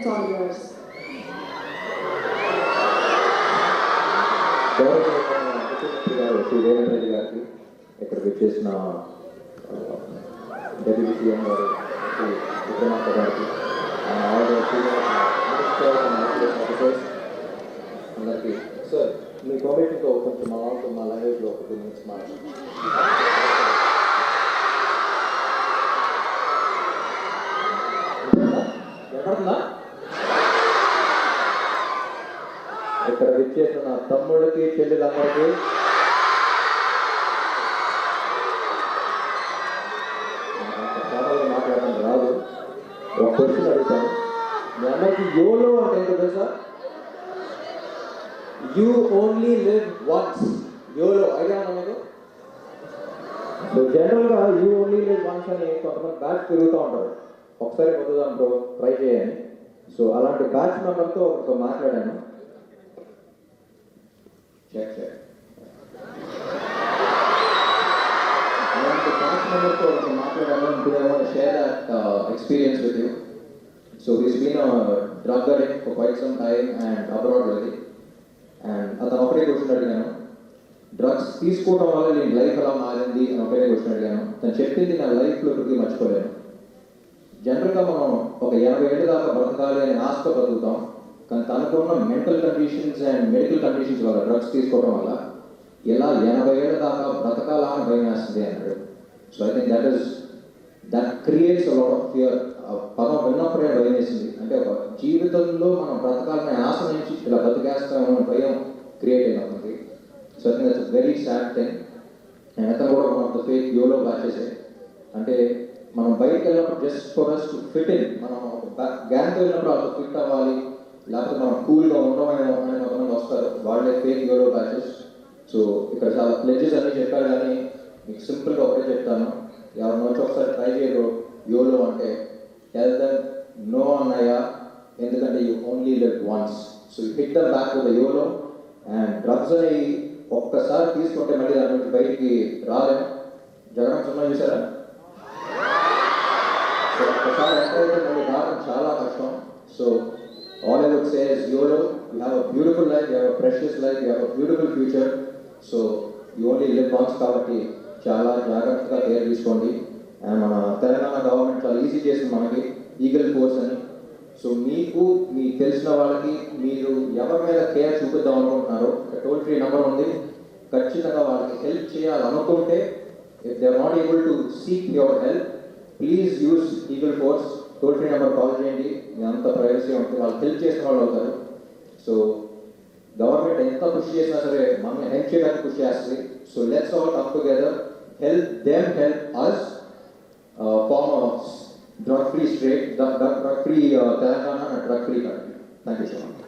It's all yours. Sridevi గారికి ఇక్కడ వచ్చేసిన డెప్యూటీ సీఎం గారు విక్రమార్క గారికి అందరికీ సార్ మీ పర్మిషన్తో కొంచెం మా వాళ్ళతో మా లాంగ్వేజ్లో ఒక 2 minutes మాట్లాడుతున్నా. ఇక్కడ విచ్చేసిన నా తమ్ముడికి చెల్లెలందరికీ మాట్లాడటం రాదు. ఒక క్వశ్చన్ అడుగుతాను. మీ అందరికీ యోలో అంటే ఏంటో తెలుసా? You only live once. YOLO idea ఉన్నా మీకు? సో జనరల్గా యూ ఓన్లీ లివ్ వన్స్ అని కొంతమంది బ్యాచ్ పెరుగుతూ ఉంటారు. ఒకసారి కొత్త దాంట్లో ట్రై చేయండి. సో అలాంటి బ్యాచ్ మెంబర్తో ఒకరితో మాట్లాడాను. అలాంటి బ్యాచ్ మెంబర్తో ఒకరితో మాట్లాడాను. Today I want to share that experience with you. So he's been a drug addict for quite some time and abroad really. And అతను ఒకటే క్వశ్చన్ అడిగాను, డ్రగ్స్ తీసుకోవడం వల్ల నేను లైఫ్ ఎలా మారింది అని ఒకటే క్వశ్చన్ అడిగాను. తను చెప్పింది నా లైఫ్లో ఇప్పటికీ మర్చిపోలేను. జనరల్గా మనం ఒక 80 ఏళ్ళ దాకా బ్రతకాలి అని ఆశతో బతుకుతాం. కానీ తనకున్న mental conditions and medical conditions వల్ల డ్రగ్స్ తీసుకోవడం వల్ల ఇలా 80 ఏళ్ళ దాకా బ్రతకాలా అని భయం వేస్తుంది అన్నాడు. So I think that creates lot of fear. పదం విన్నప్పుడే భయం వేసింది. అంటే ఒక జీవితంలో మనం బ్రతకాలనే ఆశ నుంచి ఇలా బతికేస్తామని భయం క్రియేట్ అయినప్పుడు. So I think that's very sad thing. And అతను కూడా మనం ఒక ఫేక్ యోలో బ్యాచెసే. అంటే మనం బయటకు వెళ్ళినప్పుడు just for us to fit in, మనం ఒక గ్యాంగ్తో వెళ్ళినప్పుడు వాళ్ళతో ఫిట్ అవ్వాలి, లేకపోతే మనం కూల్గా ఉండమేమో అని కొంతమంది వస్తారు. వాళ్ళే ఫేక్ యోలో బ్యాచెస్. సో ఇక్కడ చాలా ప్లెజెస్ అన్నీ చెప్పారు. కానీ మీకు సింపుల్గా ఒకటే చెప్తాను, ఎవరిని వచ్చి ఒకసారి ట్రై చేయరు యోలో అంటే టెల్ దెమ్ నో అన్నయ్య, ఎందుకంటే you only live once. So you hit them back with the YOLO. And drugs అని ఒక్కసారి తీసుకుంటే మళ్ళీ దాని నుంచి బయటికి రాలేము. జగన్ సున్నా చూసారా? సో ఒక్కసారి ఎంటర్ అయితే మళ్ళీ రావడం చాలా కష్టం. So all I would say is YOLO. You have a beautiful life, you have a precious life, you have a beautiful future. So you only live once కాబట్టి చాలా జాగ్రత్తగా కేర్ తీసుకోండి. అండ్ మన తెలంగాణ గవర్నమెంట్ చాలా ఈజీ చేసింది మనకి eagle force అని. So మీకు తెలిసిన వాళ్ళకి మీరు ఎవరి మీద కేర్ చూపిద్దాం అనుకుంటున్నారో టోల్ ఫ్రీ నెంబర్ ఉంది. ఖచ్చితంగా వాళ్ళకి హెల్ప్ చేయాలనుకుంటే if they are not able to seek your help, please use Eagle Force. Toll free number call చేయండి. మీ అంత ప్రైవసీ ఉంటుంది, వాళ్ళు హెల్ప్ చేసిన వాళ్ళు అవుతారు. సో గవర్నమెంట్ ఎంత కృషి చేసినా సరే మనల్ని హెల్ప్ చేయడానికి కృషి చేస్తుంది. So let's all come together, help them, help us, form a drug-free state, drug-free Telangana and drug-free country. Thank you so much.